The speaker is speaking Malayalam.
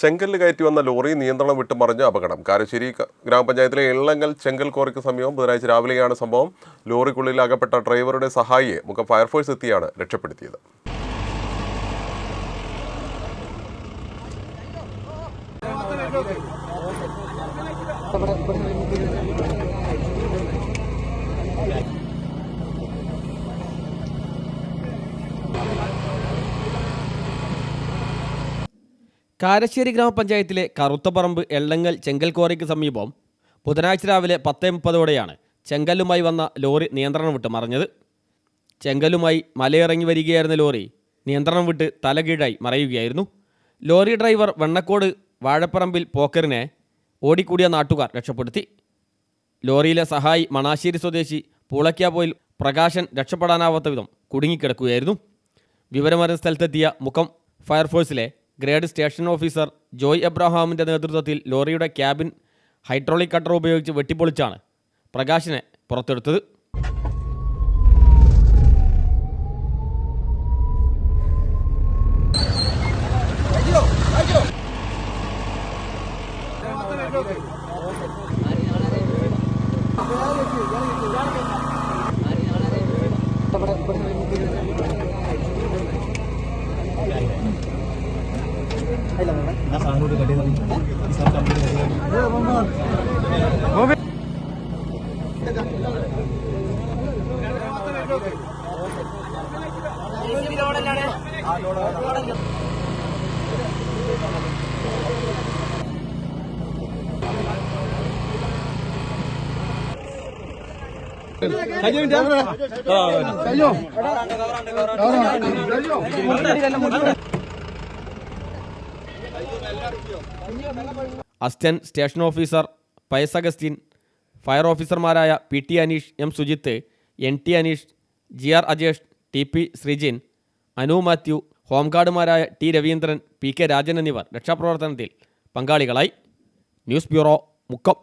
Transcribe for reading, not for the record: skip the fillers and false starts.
ചെങ്കല്ല് കയറ്റി വന്ന ലോറി നിയന്ത്രണം വിട്ട് മറിഞ്ഞ അപകടം. കാരശ്ശേരി ഗ്രാമപഞ്ചായത്തിലെ എള്ളങ്ങൽ ചെങ്കൽ ക്വാറിക്ക് സമീപം ബുധനാഴ്ച രാവിലെയാണ് സംഭവം. ലോറിക്കുള്ളിൽ അകപ്പെട്ട ഡ്രൈവറുടെ സഹായിയെ മുക്കം ഫയർഫോഴ്സ് എത്തിയാണ് രക്ഷപ്പെടുത്തിയത്. കാരശ്ശേരി ഗ്രാമപഞ്ചായത്തിലെ കറുത്തപറമ്പ് എള്ളങ്ങൽ ചെങ്കൽ ക്വാറിക്ക് സമീപം ബുധനാഴ്ച രാവിലെ 10:30ഓടെയാണ് ചെങ്കല്ലുമായി വന്ന ലോറി നിയന്ത്രണം വിട്ട് മറിഞ്ഞത്. ചെങ്കല്ലുമായി മലയിറങ്ങി വരികയായിരുന്ന ലോറി നിയന്ത്രണം വിട്ട് തലകീഴായി മറയുകയായിരുന്നു. ലോറി ഡ്രൈവർ വെണ്ണക്കോട് വാഴപ്പറമ്പിൽ പോക്കറിനെ ഓടിക്കൂടിയ നാട്ടുകാർ രക്ഷപ്പെടുത്തി. ലോറിയിലെ സഹായി മണാശ്ശേരി സ്വദേശി പൂളയ്ക്കാപ്പോയിൽ പ്രകാശൻ രക്ഷപ്പെടാനാവാത്ത വിധം കുടുങ്ങിക്കിടക്കുകയായിരുന്നു. വിവരമറിഞ്ഞ സ്ഥലത്തെത്തിയ മുക്കം ഫയർഫോഴ്സിലെ ഗ്രേഡ് സ്റ്റേഷൻ ഓഫീസർ ജോയ് എബ്രഹാമിൻ്റെ നേതൃത്വത്തിൽ ലോറിയുടെ ക്യാബിൻ ഹൈഡ്രോളിക് കട്ടർ ഉപയോഗിച്ച് വെട്ടിപ്പൊളിച്ചാണ് പ്രകാശിനെ പുറത്തെടുത്തത്. Assistant station officer Pius Augustine, fire ഓഫീസർമാരായ PT Aneesh, M Sujith, NT Aneesh, GR Ajesh, TP Sreejin, Anu Mathew, ഹോംഗാർഡുമാരായ T രവീന്ദ്രൻ, PK രാജൻ എന്നിവർ രക്ഷാപ്രവർത്തനത്തിൽ പങ്കാളികളായി. News bureau, Mukkam.